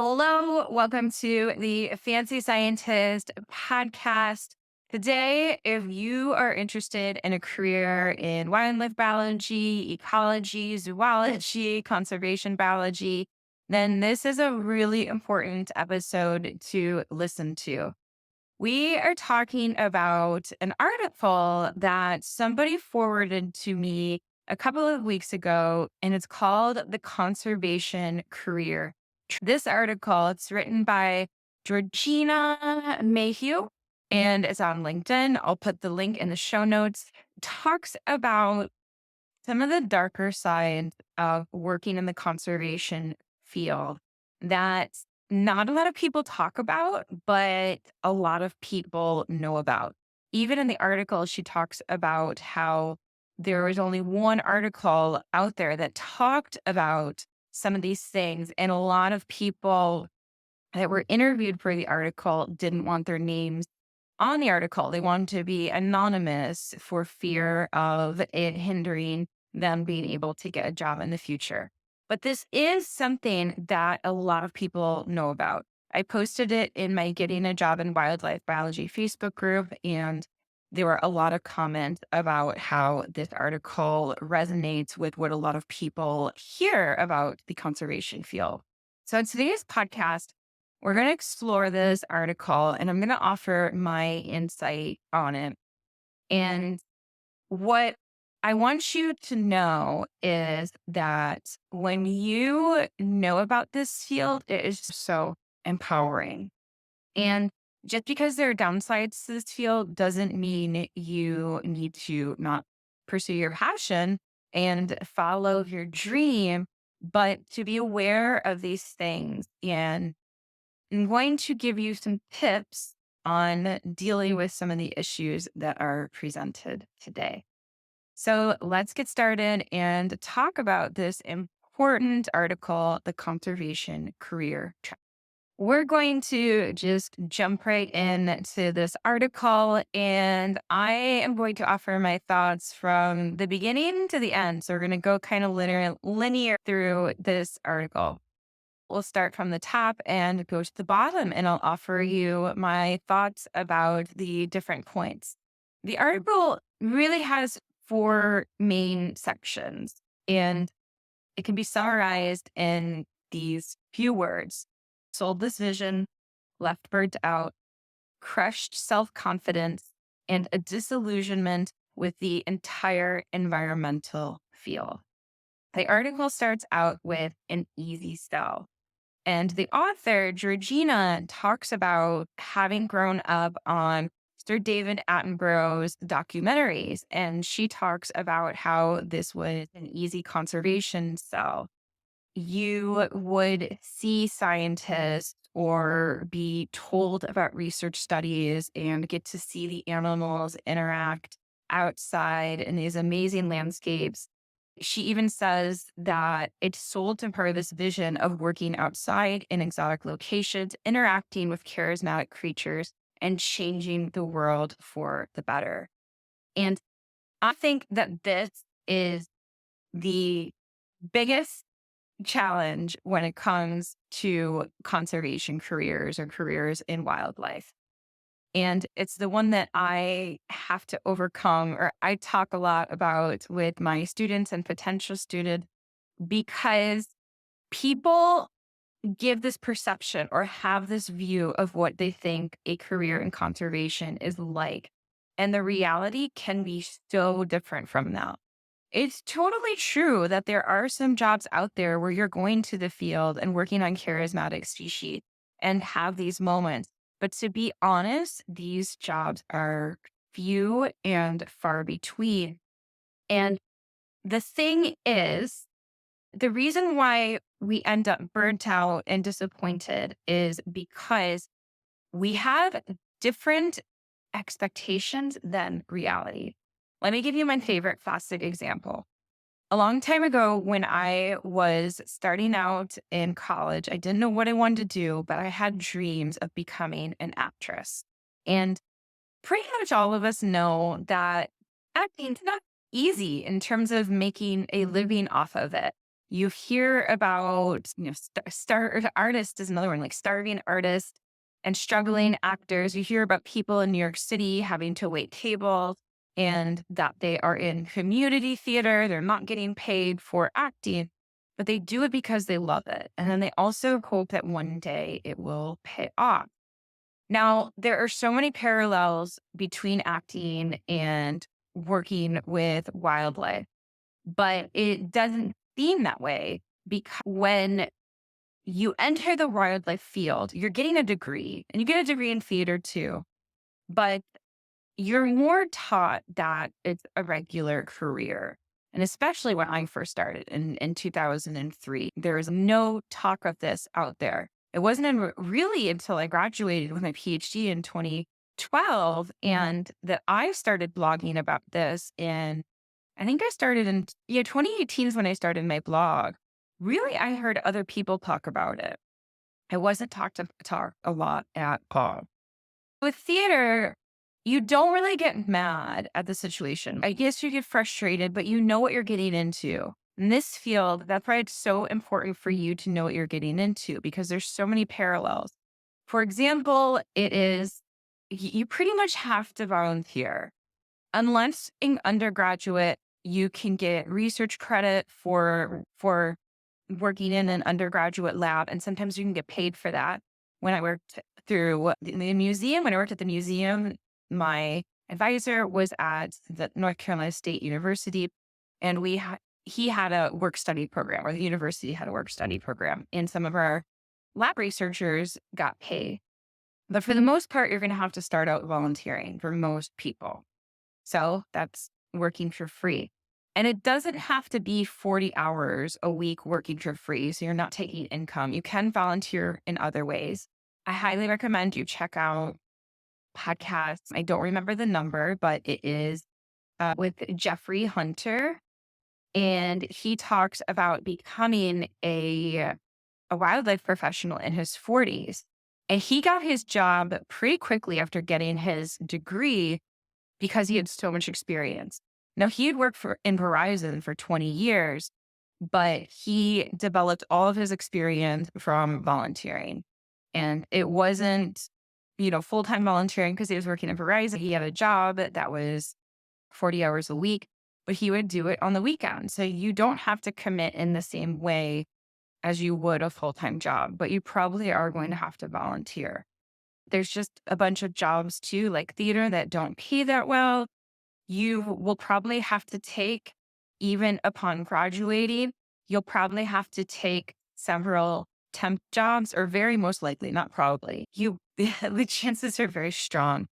Hello, welcome to the Fancy Scientist podcast. Today, if you are interested in a career in wildlife biology, ecology, zoology, conservation biology, then this is a really important episode to listen to. We are talking about an article that somebody forwarded to me a couple of weeks ago, and it's called The Conservation Career. This article, it's written by Georgina Mayhew, and it's on LinkedIn. I'll put the link in the show notes. Talks about some of the darker side of working in the conservation field that not a lot of people talk about, but a lot of people know about. Even in the article, she talks about how there was only one article out there that talked about some of these things. And a lot of people that were interviewed for the article didn't want their names on the article. They wanted to be anonymous for fear of it hindering them being able to get a job in the future. But this is something that a lot of people know about. I posted it in my Getting a Job in Wildlife Biology Facebook group, and there were a lot of comments about how this article resonates with what a lot of people hear about the conservation field. So, in today's podcast, we're going to explore this article and I'm going to offer my insight on it. And what I want you to know is that when you know about this field, it is so empowering. And just because there are downsides to this field doesn't mean you need to not pursue your passion and follow your dream, but to be aware of these things. And I'm going to give you some tips on dealing with some of the issues that are presented today. So let's get started and talk about this important article, The Conservation Career Track. We're going to just jump right into this article, and I am going to offer my thoughts from the beginning to the end. So we're going to go kind of linear through this article. We'll start from the top and go to the bottom, and I'll offer you my thoughts about the different points. The article really has four main sections, and it can be summarized in these few words: soulless vision, left burnt out, crushed self confidence, and a disillusionment with the entire environmental field. The article starts out with an easy sell. And the author, Georgina, talks about having grown up on Sir David Attenborough's documentaries. And she talks about how this was an easy conservation sell. You would see scientists or be told about research studies and get to see the animals interact outside in these amazing landscapes. She even says that it sold to her this vision of working outside in exotic locations, interacting with charismatic creatures, and changing the world for the better. And I think that this is the biggest challenge when it comes to conservation careers or careers in wildlife. And it's the one that I have to overcome, or I talk a lot about with my students and potential students, because people give this perception or have this view of what they think a career in conservation is like. And the reality can be so different from that. It's totally true that there are some jobs out there where you're going to the field and working on charismatic species and have these moments. But to be honest, these jobs are few and far between. And the thing is, the reason why we end up burnt out and disappointed is because we have different expectations than reality. Let me give you my favorite classic example. A long time ago, when I was starting out in college, I didn't know what I wanted to do, but I had dreams of becoming an actress. And pretty much all of us know that acting's not easy in terms of making a living off of it. You hear about, star artist is another one, like starving artists and struggling actors. You hear about people in New York City having to wait tables and that they are in community theater. They're not getting paid for acting, but they do it because they love it. And then they also hope that one day it will pay off. Now, there are so many parallels between acting and working with wildlife, but it doesn't seem that way because when you enter the wildlife field, you're getting a degree and you get a degree in theater too, but you're more taught that it's a regular career. And especially when I first started in 2003, there was no talk of this out there. It wasn't really until I graduated with my PhD in 2012 and that I started blogging about this. And I think I started in, 2018 is when I started my blog. Really, I heard other people talk about it. It wasn't talk a lot at all. With theater, you don't really get mad at the situation. I guess you get frustrated, but you know what you're getting into. In this field, that's why it's so important for you to know what you're getting into because there's so many parallels. For example, it is you pretty much have to volunteer. Unless in undergraduate, you can get research credit for working in an undergraduate lab, and sometimes you can get paid for that. When I worked through the museum, when I worked at the museum, my advisor was at the North Carolina State University, and he had a work study program, or the university had a work study program, and some of our lab researchers got paid. But for the most part, you're going to have to start out volunteering for most people. So that's working for free. And it doesn't have to be 40 hours a week working for free. So you're not taking income. You can volunteer in other ways. I highly recommend you check out podcasts. I don't remember the number, but it is with Jeffrey Hunter. And he talks about becoming a wildlife professional in his 40s. And he got his job pretty quickly after getting his degree because he had so much experience. Now, he had worked in Verizon for 20 years, but he developed all of his experience from volunteering. And it wasn't, full-time volunteering because he was working at Verizon. He had a job that was 40 hours a week, but he would do it on the weekend. So you don't have to commit in the same way as you would a full-time job, but you probably are going to have to volunteer. There's just a bunch of jobs too, like theater, that don't pay that well. You will probably have to take, even upon graduating, you'll probably have to take several temp jobs, or very most likely, not probably. The chances are very strong.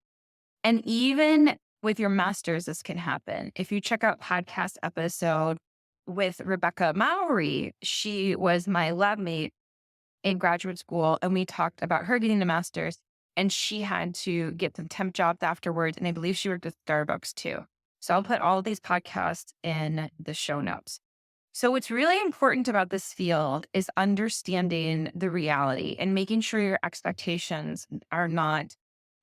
And even with your master's, this can happen. If you check out podcast episode with Rebecca Mowry, she was my lab mate in graduate school, and we talked about her getting a master's, and she had to get some temp jobs afterwards. And I believe she worked at Starbucks too. So I'll put all of these podcasts in the show notes. So what's really important about this field is understanding the reality and making sure your expectations are not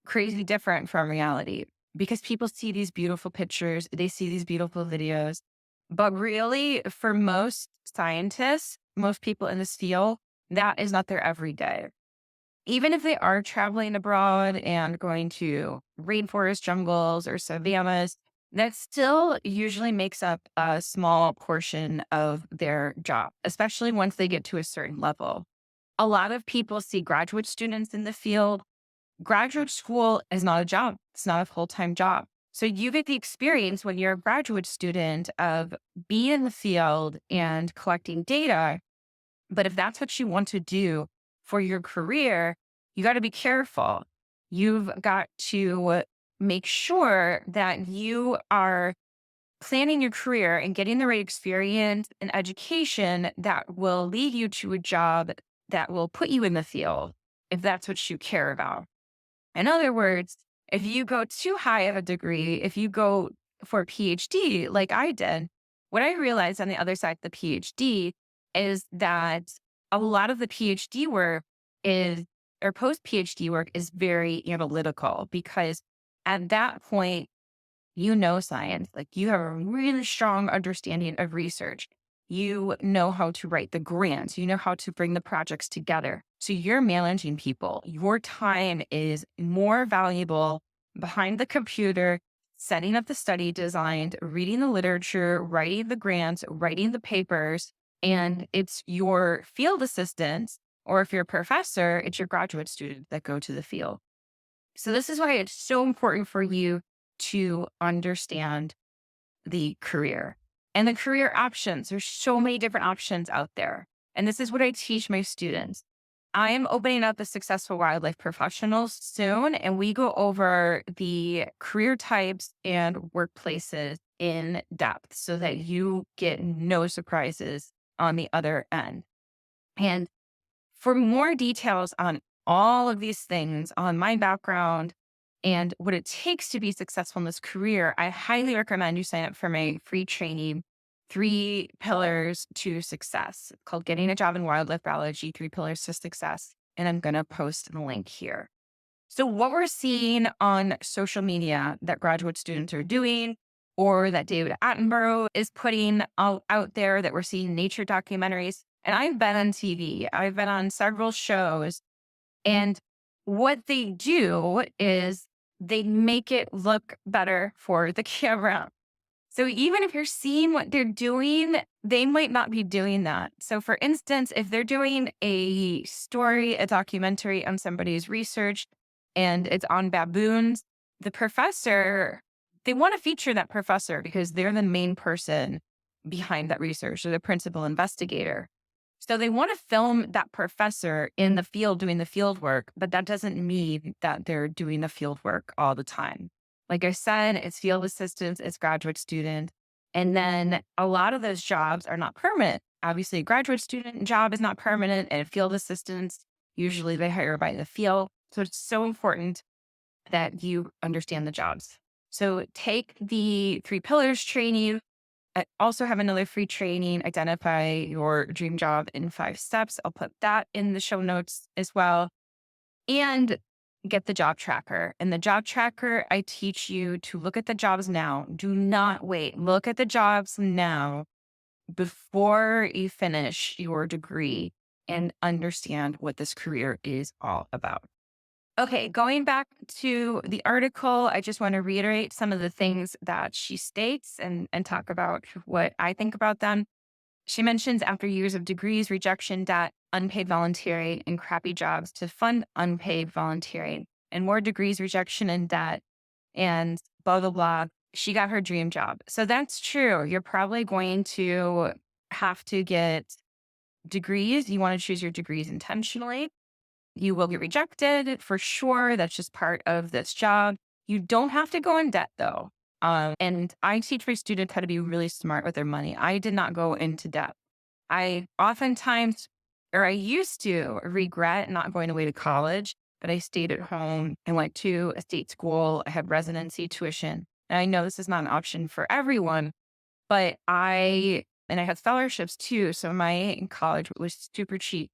crazy different from reality, because people see these beautiful pictures, they see these beautiful videos, but really for most scientists, most people in this field, that is not their everyday. Even if they are traveling abroad and going to rainforest jungles or savannas, that still usually makes up a small portion of their job, especially once they get to a certain level. A lot of people see graduate students in the field. Graduate school is not a job. It's not a full-time job. So you get the experience when you're a graduate student of being in the field and collecting data. But if that's what you want to do for your career, you got to be careful. You've got to make sure that you are planning your career and getting the right experience and education that will lead you to a job that will put you in the field, if that's what you care about. In other words, if you go too high of a degree, if you go for a PhD like I did, what I realized on the other side of the PhD is that a lot of the PhD work is, or post PhD work is very analytical, because at that point, science, like you have a really strong understanding of research. You know how to write the grants. You know how to bring the projects together. So you're managing people. Your time is more valuable behind the computer, setting up the study design, reading the literature, writing the grants, writing the papers. And it's your field assistants, or if you're a professor, it's your graduate students that go to the field. So this is why it's so important for you to understand the career and the career options. There's so many different options out there. And this is what I teach my students. I am opening up the Successful Wildlife Professionals soon, and we go over the career types and workplaces in depth so that you get no surprises on the other end. And for more details on all of these things, on my background and what it takes to be successful in this career, I highly recommend you sign up for my free training, Three Pillars to Success, called Getting a Job in Wildlife Biology, Three Pillars to Success. And I'm going to post the link here. So, what we're seeing on social media that graduate students are doing, or that David Attenborough is putting out there, that we're seeing nature documentaries. And I've been on TV, I've been on several shows, and what they do is they make it look better for the camera. So even if you're seeing what they're doing, they might not be doing that. So for instance, if they're doing a story, a documentary on somebody's research and it's on baboons, the professor, they want to feature that professor because they're the main person behind that research or the principal investigator. So they want to film that professor in the field doing the field work, but that doesn't mean that they're doing the field work all the time. Like I said, it's field assistants, it's graduate student. And then a lot of those jobs are not permanent. Obviously, a graduate student job is not permanent, and field assistants, usually they hire by the field. So it's so important that you understand the jobs. So take the Three Pillars training. I also have another free training, Identify Your Dream Job in 5 Steps. I'll put that in the show notes as well. And get the job tracker. And the job tracker, I teach you to look at the jobs now. Do not wait. Look at the jobs now before you finish your degree and understand what this career is all about. Okay, going back to the article, I just want to reiterate some of the things that she states and talk about what I think about them. She mentions after years of degrees, rejection, debt, unpaid volunteering, and crappy jobs to fund unpaid volunteering, and more degrees, rejection, and debt, and blah, blah, blah. She got her dream job. So that's true. You're probably going to have to get degrees. You want to choose your degrees intentionally. You will get rejected for sure. That's just part of this job. You don't have to go in debt though. And I teach my students how to be really smart with their money. I did not go into debt. I oftentimes, or I used to regret not going away to college, but I stayed at home and went to a state school. I had residency tuition. And I know this is not an option for everyone, but and I had scholarships too. So my college was super cheap.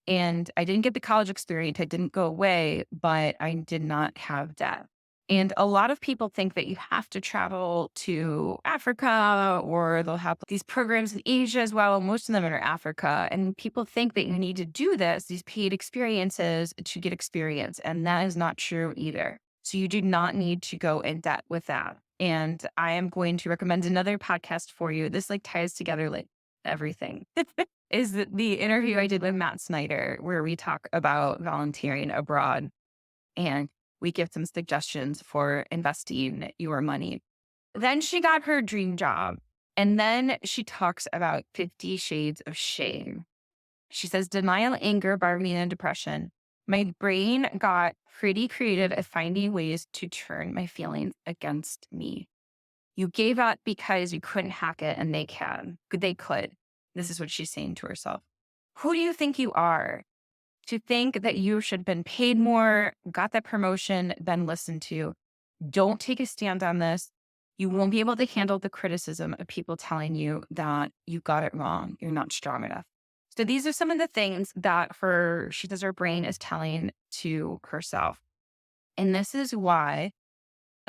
And I didn't get the college experience. I didn't go away, but I did not have debt. And a lot of people think that you have to travel to Africa, or they'll have these programs in Asia as well. Most of them are Africa. And people think that you need to do these paid experiences to get experience. And that is not true either. So you do not need to go in debt with that. And I am going to recommend another podcast for you. This ties together everything. Is the interview I did with Matt Snyder, where we talk about volunteering abroad and we give some suggestions for investing your money. Then she got her dream job. And then she talks about 50 shades of shame. She says, denial, anger, bargaining, and depression. My brain got pretty creative at finding ways to turn my feelings against me. You gave up because you couldn't hack it, and they can. They could. This is what she's saying to herself. Who do you think you are to think that you should have been paid more, got that promotion, then listened to? Don't take a stand on this. You won't be able to handle the criticism of people telling you that you got it wrong. You're not strong enough. So these are some of the things that she says her brain is telling to herself. And this is why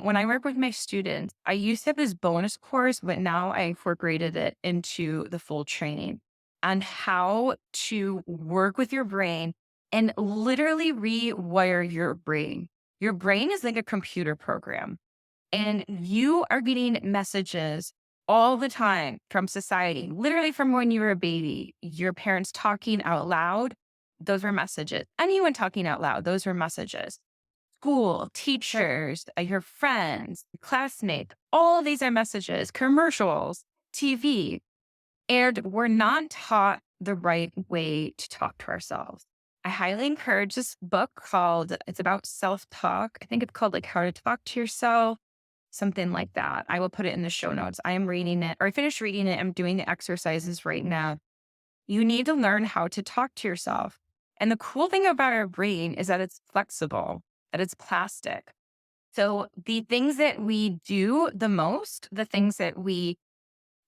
When I work with my students, I used to have this bonus course, but now I incorporated it into the full training on how to work with your brain and literally rewire your brain. Your brain is like a computer program, and you are getting messages all the time from society, literally from when you were a baby, your parents talking out loud. Those were messages. Anyone talking out loud, those were messages. School, teachers, your friends, classmates, all of these are messages, commercials, TV. And we're not taught the right way to talk to ourselves. I highly encourage this book called, it's about self talk. I think it's called like How to Talk to Yourself, something like that. I will put it in the show notes. I am reading it, or I finished reading it. I'm doing the exercises right now. You need to learn how to talk to yourself. And the cool thing about our brain is that it's flexible, that it's plastic. So the things that we do the most, the things that we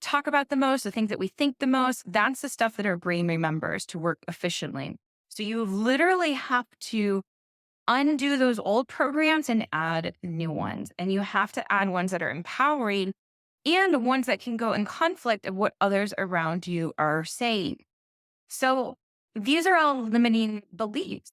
talk about the most, the things that we think the most, that's the stuff that our brain remembers to work efficiently. So you literally have to undo those old programs and add new ones. And you have to add ones that are empowering and ones that can go in conflict of what others around you are saying. So these are all limiting beliefs.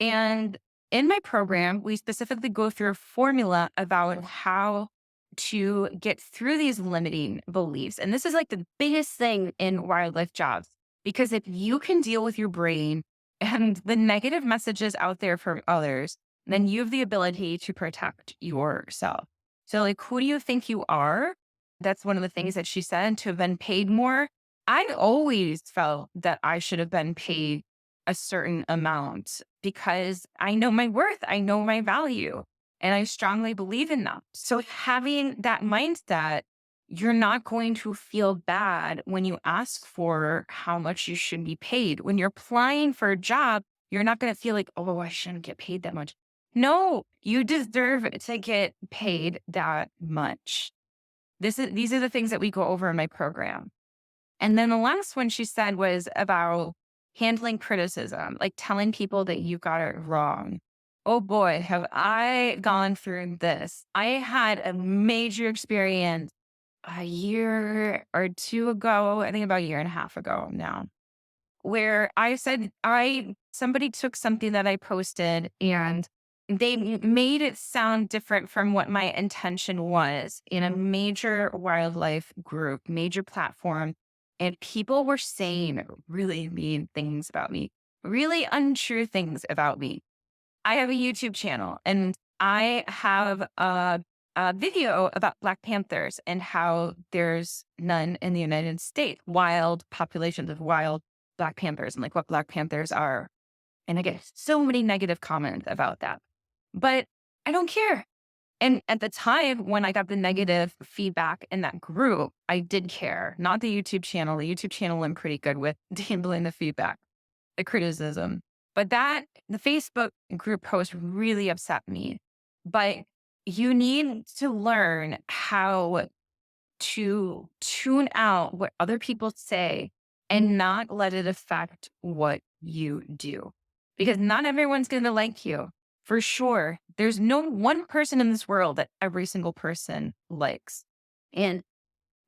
And in my program, we specifically go through a formula about how to get through these limiting beliefs. And this is like the biggest thing in wildlife jobs, because if you can deal with your brain and the negative messages out there from others, then you have the ability to protect yourself. So, like, who do you think you are? That's one of the things that she said, to have been paid more. I always felt that I should have been paid a certain amount because I know my worth, I know my value, and I strongly believe in that. So having that mindset, you're not going to feel bad when you ask for how much you should be paid. When you're applying for a job, you're not going to feel like, oh, I shouldn't get paid that much. No, you deserve to get paid that much. These are the things that we go over in my program. And then the last one she said was about handling criticism, like telling people that you got it wrong. Oh boy, have I gone through this. I had a major experience a year or two ago, I think about a year and a half ago now, where I said somebody took something that I posted and they made it sound different from what my intention was in a major wildlife group, major platform. And people were saying really mean things about me, really untrue things about me. I have a YouTube channel and I have a video about Black Panthers and how there's none in the United States, wild populations of wild Black Panthers and like what Black Panthers are. And I get so many negative comments about that. But I don't care. And at the time when I got the negative feedback in that group, I did care, not the YouTube channel. The YouTube channel I'm pretty good with handling the feedback, the criticism. But the Facebook group post really upset me. But you need to learn how to tune out what other people say and not let it affect what you do. Because not everyone's going to like you. For sure. There's no one person in this world that every single person likes. And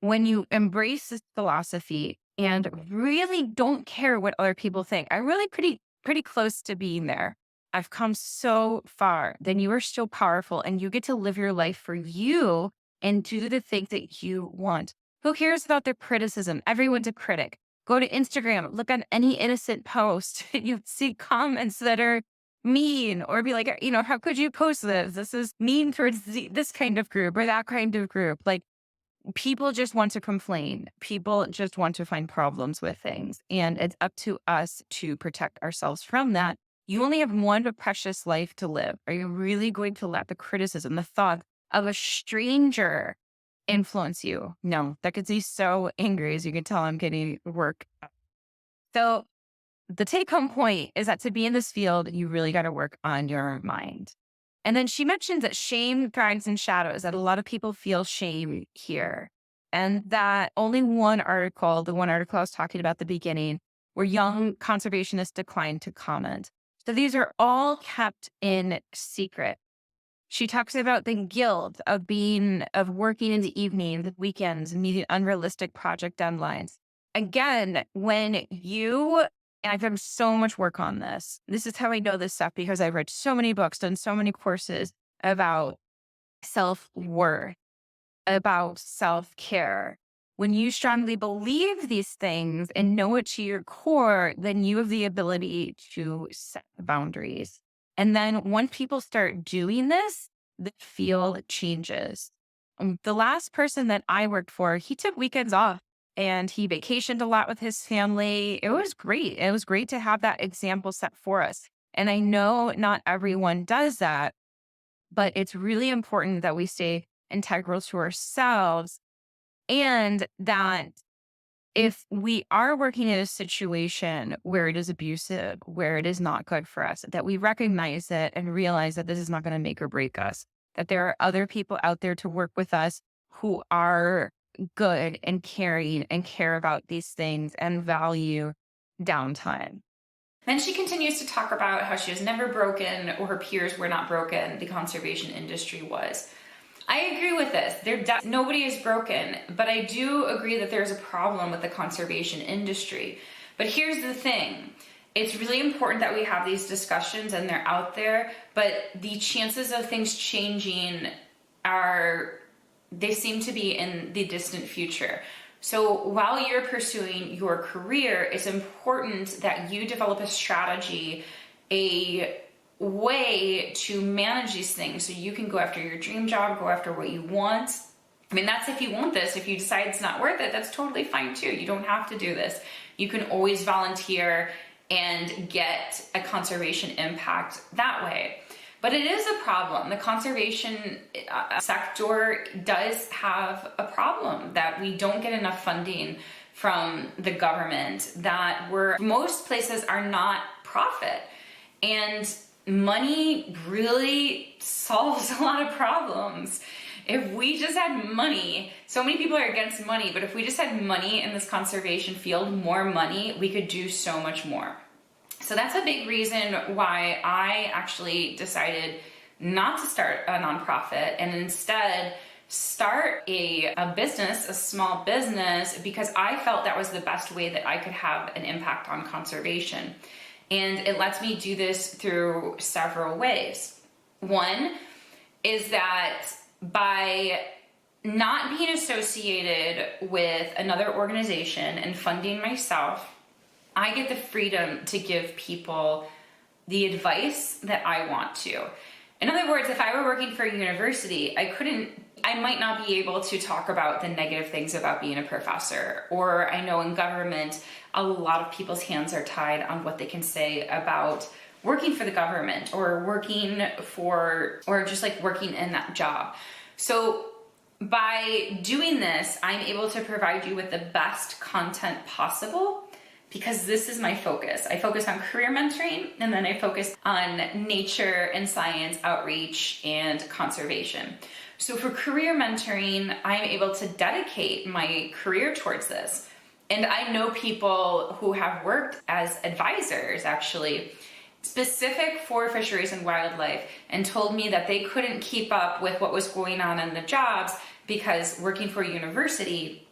when you embrace this philosophy and really don't care what other people think, I'm really pretty close to being there. I've come so far. Then you are so powerful and you get to live your life for you and do the things that you want. Who cares about their criticism? Everyone's a critic. Go to Instagram, look at any innocent post. You see comments that are mean or be like, how could you post this? This is mean towards this kind of group or that kind of group. Like, people just want to complain. People just want to find problems with things. And it's up to us to protect ourselves from that. You only have one precious life to live. Are you really going to let the criticism, the thought of a stranger influence you? No, that gets me so angry. As you can tell, I'm getting work. So the take home point is that to be in this field, you really got to work on your mind. And then she mentions that shame thrives in shadows, that a lot of people feel shame here. And that only one article, the one article I was talking about at the beginning, where young conservationists declined to comment. So these are all kept in secret. She talks about the guilt of working in the evening, the weekends, and meeting unrealistic project deadlines. Again, and I've done so much work on this. This is how I know this stuff because I've read so many books, done so many courses about self worth, about self care. When you strongly believe these things and know it to your core, then you have the ability to set boundaries. And then once people start doing this, the field changes. The last person that I worked for, he took weekends off and he vacationed a lot with his family. It was great. It was great to have that example set for us. And I know not everyone does that, but it's really important that we stay integral to ourselves, and that if we are working in a situation where it is abusive, where it is not good for us, that we recognize it and realize that this is not going to make or break us, that there are other people out there to work with us who are good and caring and care about these things and value downtime. Then she continues to talk about how she was never broken or her peers were not broken. The conservation industry was. I agree with this. Nobody is broken, but I do agree that there's a problem with the conservation industry. But here's the thing. It's really important that we have these discussions and they're out there, but the chances of things changing they seem to be in the distant future. So while you're pursuing your career, it's important that you develop a strategy, a way to manage these things so you can go after your dream job, go after what you want. I mean, that's if you want this. If you decide it's not worth it, that's totally fine too. You don't have to do this. You can always volunteer and get a conservation impact that way. But it is a problem. The conservation sector does have a problem that we don't get enough funding from the government, that most places are not profit. And money really solves a lot of problems. If we just had money, so many people are against money, but if we just had money in this conservation field, more money, we could do so much more. So that's a big reason why I actually decided not to start a nonprofit and instead start a business, a small business, because I felt that was the best way that I could have an impact on conservation. And it lets me do this through several ways. One is that by not being associated with another organization and funding myself, I get the freedom to give people the advice that I want to. In other words, if I were working for a university, I might not be able to talk about the negative things about being a professor. Or I know in government, a lot of people's hands are tied on what they can say about working for the government or just like working in that job. So by doing this, I'm able to provide you with the best content possible, because this is my focus. I focus on career mentoring, and then I focus on nature and science outreach and conservation. So for career mentoring, I'm able to dedicate my career towards this. And I know people who have worked as advisors, actually, specific for fisheries and wildlife, and told me that they couldn't keep up with what was going on in the jobs because working for a university,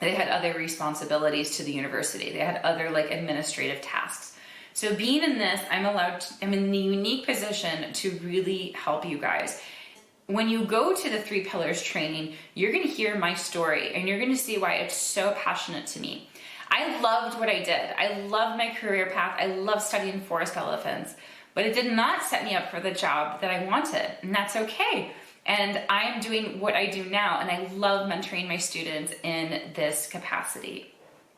they had other responsibilities to the university. They had other administrative tasks. So being in this, I'm in the unique position to really help you guys. When you go to the 3 Pillars training, you're going to hear my story and you're going to see why it's so passionate to me. I loved what I did. I loved my career path. I loved studying forest elephants, but it did not set me up for the job that I wanted, and that's okay. And I am doing what I do now, and I love mentoring my students in this capacity.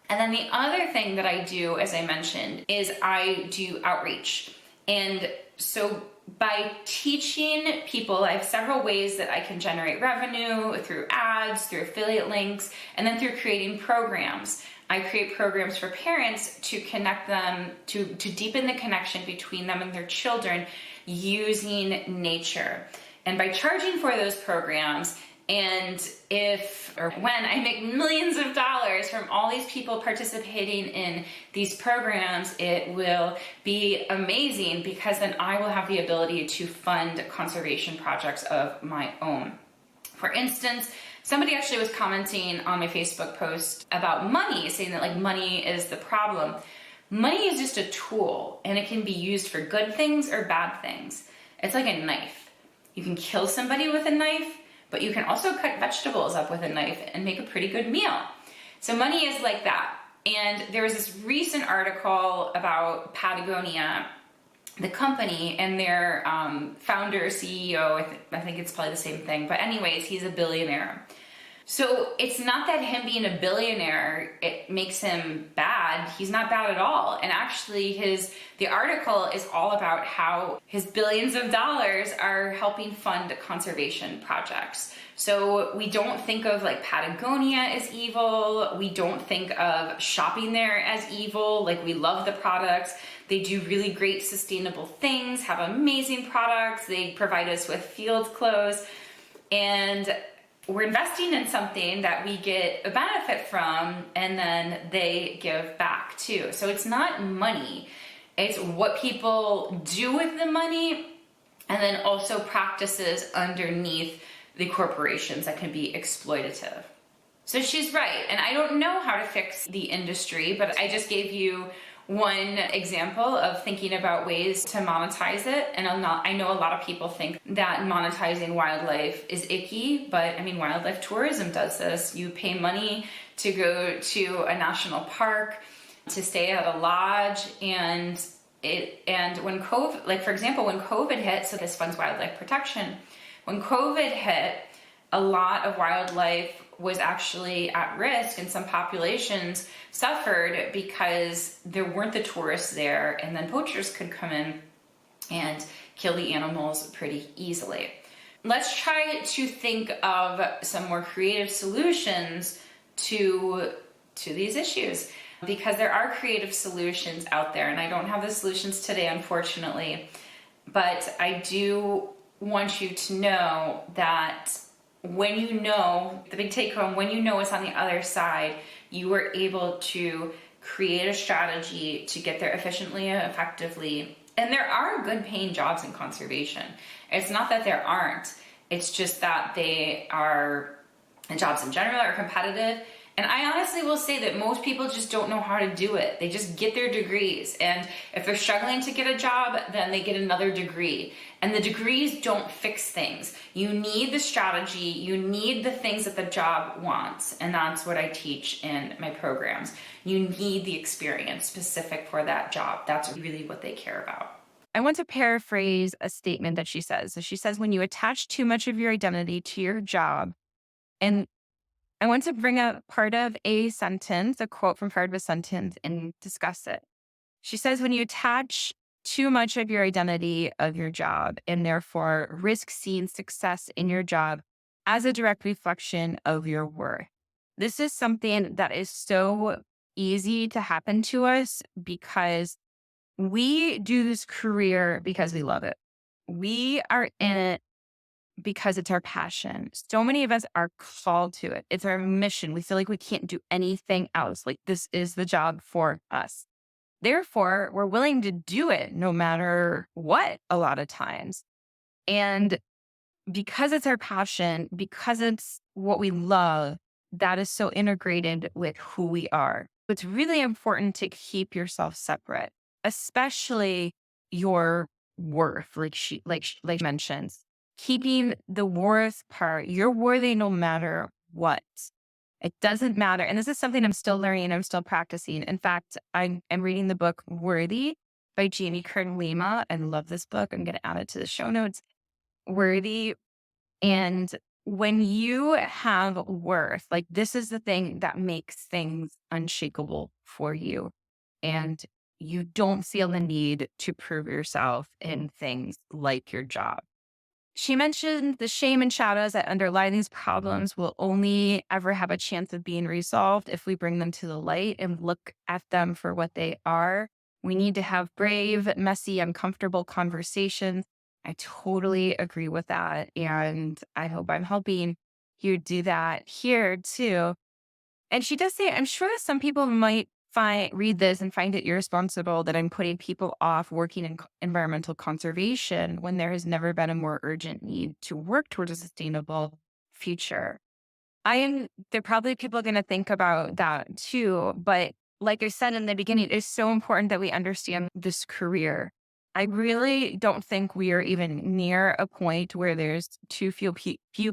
And then the other thing that I do, as I mentioned, is I do outreach. And so by teaching people, I have several ways that I can generate revenue through ads, through affiliate links, and then through creating programs. I create programs for parents to connect them, to deepen the connection between them and their children using nature. And by charging for those programs, And if or when I make millions of dollars from all these people participating in these programs, it will be amazing because then I will have the ability to fund conservation projects of my own. For instance, somebody actually was commenting on my Facebook post about money, saying that like money is the problem. Money is just a tool and it can be used for good things or bad things. It's like a knife. You can kill somebody with a knife, but you can also cut vegetables up with a knife and make a pretty good meal. So money is like that. And there was this recent article about Patagonia, the company, and their founder, CEO, I think it's probably the same thing. But anyways, he's a billionaire. So it's not that him being a billionaire, it makes him bad. He's not bad at all. And actually the article is all about how his billions of dollars are helping fund conservation projects. So we don't think of like Patagonia as evil. We don't think of shopping there as evil. Like, we love the products. They do really great sustainable things, have amazing products. They provide us with field clothes, and we're investing in something that we get a benefit from, and then they give back too. So it's not money, it's what people do with the money, and then also practices underneath the corporations that can be exploitative. So she's right, and I don't know how to fix the industry, but I just gave you one example of thinking about ways to monetize it. And I know a lot of people think that monetizing wildlife is icky, but I mean, wildlife tourism does this. You pay money to go to a national park, to stay at a lodge, and when COVID, like for example, when COVID hit, so this funds wildlife protection. When COVID hit, a lot of wildlife was actually at risk, and some populations suffered because there weren't the tourists there, and then poachers could come in and kill the animals pretty easily. Let's try to think of some more creative solutions to these issues, because there are creative solutions out there, and I don't have the solutions today, unfortunately, but I do want you to know that when you know, the big take home, when you know what's on the other side, you were able to create a strategy to get there efficiently and effectively. And there are good paying jobs in conservation. It's not that there aren't, it's just that they are, and jobs in general are competitive. And I honestly will say that most people just don't know how to do it. They just get their degrees. And if they're struggling to get a job, then they get another degree. And the degrees don't fix things. You need the strategy. You need the things that the job wants. And that's what I teach in my programs. You need the experience specific for that job. That's really what they care about. I want to paraphrase a statement that she says. So she says, when you attach too much of your identity to your job, and I want to bring up part of a sentence, a quote from part of a sentence, and discuss it. She says, when you attach too much of your identity of your job and therefore risk seeing success in your job as a direct reflection of your worth. This is something that is so easy to happen to us because we do this career because we love it. We are in it because it's our passion. So many of us are called to it. It's our mission. We feel like we can't do anything else. Like, this is the job for us. Therefore, we're willing to do it no matter what a lot of times. And because it's our passion, because it's what we love, that is so integrated with who we are. It's really important to keep yourself separate, especially your worth, like she mentions. Keeping the worth part, you're worthy no matter what. It doesn't matter. And this is something I'm still learning. I'm still practicing. In fact, I'm reading the book Worthy by Jamie Kern Lima. I love this book. I'm going to add it to the show notes. Worthy. And when you have worth, like, this is the thing that makes things unshakable for you. And you don't feel the need to prove yourself in things like your job. She mentioned the shame and shadows that underlie these problems will only ever have a chance of being resolved if we bring them to the light and look at them for what they are. We need to have brave, messy, uncomfortable conversations. I totally agree with that. And I hope I'm helping you do that here too. And she does say, I'm sure that some people might read this and find it irresponsible that I'm putting people off working in environmental conservation when there has never been a more urgent need to work towards a sustainable future. There are probably people going to think about that too. But like I said in the beginning, it's so important that we understand this career. I really don't think we are even near a point where there's too few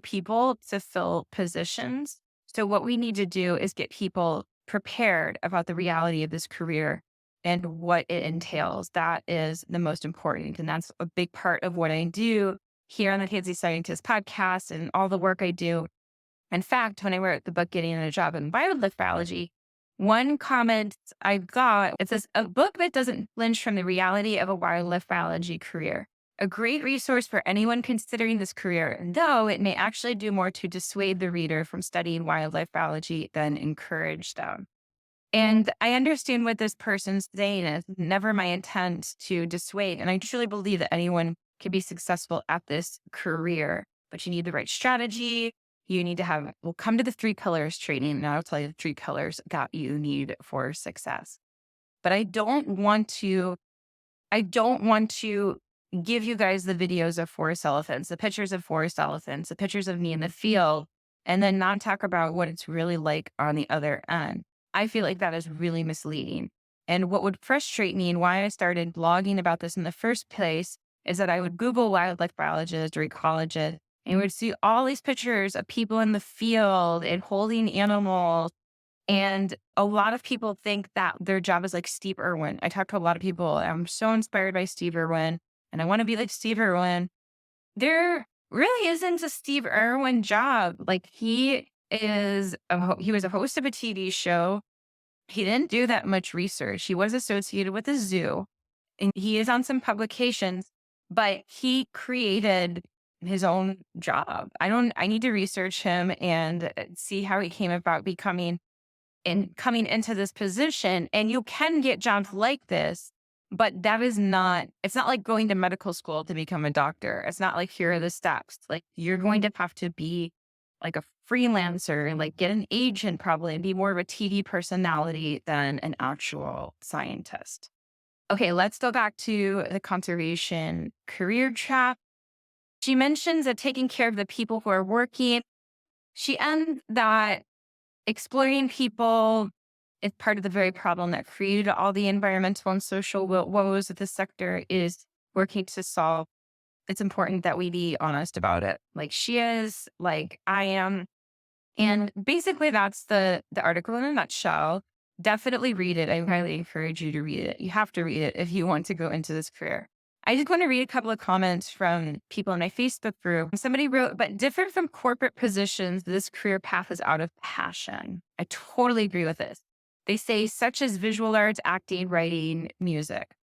people to fill positions. So what we need to do is get people prepared about the reality of this career and what it entails. That is the most important. And that's a big part of what I do here on the Fancy Scientist podcast and all the work I do. In fact, when I wrote the book Getting a Job in Wildlife Biology, one comment I got, it says, a book that doesn't flinch from the reality of a wildlife biology career. A great resource for anyone considering this career, though it may actually do more to dissuade the reader from studying wildlife biology than encourage them. And I understand what this person's saying is never my intent to dissuade. And I truly believe that anyone can be successful at this career, but you need the right strategy. You need to have, we'll come to the three pillars training, and I'll tell you the three pillars that you need for success. But I don't want to give you guys the videos of forest elephants, the pictures of forest elephants, the pictures of me in the field, and then not talk about what it's really like on the other end. I feel like that is really misleading. And what would frustrate me and why I started blogging about this in the first place is that I would Google wildlife biologist or ecologist and would see all these pictures of people in the field and holding animals, and a lot of people think that their job is like Steve Irwin. I talk to a lot of people. I'm so inspired by Steve Irwin and I want to be like Steve Irwin. There really isn't a Steve Irwin job. Like he was a host of a TV show. He didn't do that much research. He was associated with a zoo and he is on some publications, but he created his own job. I need to research him and see how he came about becoming and coming into this position. And you can get jobs like this, but it's not like going to medical school to become a doctor. It's not like, here are the steps. Like, you're going to have to be like a freelancer and like get an agent probably and be more of a TV personality than an actual scientist. Okay, let's go back to the conservation career trap. She mentions that taking care of the people who are working. She ends that exploiting people is part of the very problem that created all the environmental and social woes that the sector is working to solve. It's important that we be honest about it. Like she is, like I am. And basically that's the article in a nutshell. Definitely read it. I highly encourage you to read it. You have to read it if you want to go into this career. I just want to read a couple of comments from people in my Facebook group. Somebody wrote, but different from corporate positions, this career path is out of passion. I totally agree with this. They say, such as visual arts, acting, writing, music.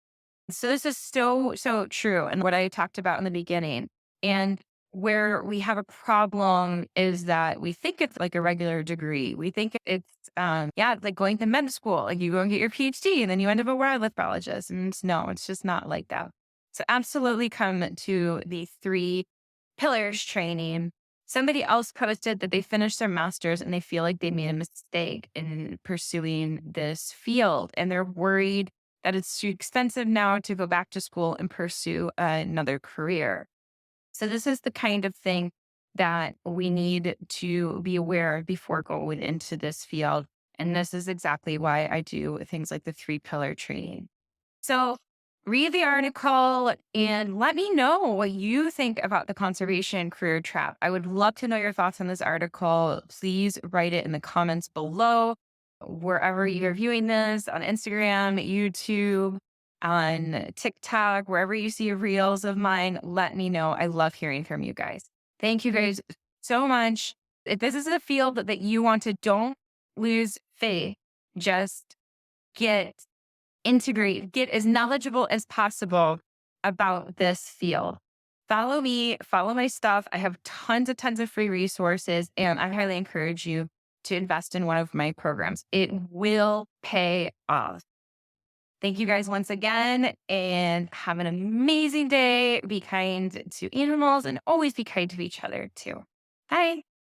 So this is so true. And what I talked about in the beginning. And where we have a problem is that we think it's like a regular degree. We think it's like going to med school. Like you go and get your PhD and then you end up a wildlife biologist. And no, it's just not like that. So absolutely come to the three pillars training. Somebody else posted that they finished their master's and they feel like they made a mistake in pursuing this field. And they're worried that it's too expensive now to go back to school and pursue another career. So this is the kind of thing that we need to be aware of before going into this field. And this is exactly why I do things like the three pillar training. So read the article and let me know what you think about the conservation career trap. I would love to know your thoughts on this article. Please write it in the comments below, wherever you're viewing this, on Instagram, YouTube, on TikTok, wherever you see reels of mine. Let me know. I love hearing from you guys. Thank you guys so much. If this is a field that you want to, don't lose faith. Just get get as knowledgeable as possible about this field. Follow me, follow my stuff. I have tons of free resources, and I highly encourage you to invest in one of my programs. It will pay off. Thank you guys once again, and have an amazing day. Be kind to animals and always be kind to each other too. Bye.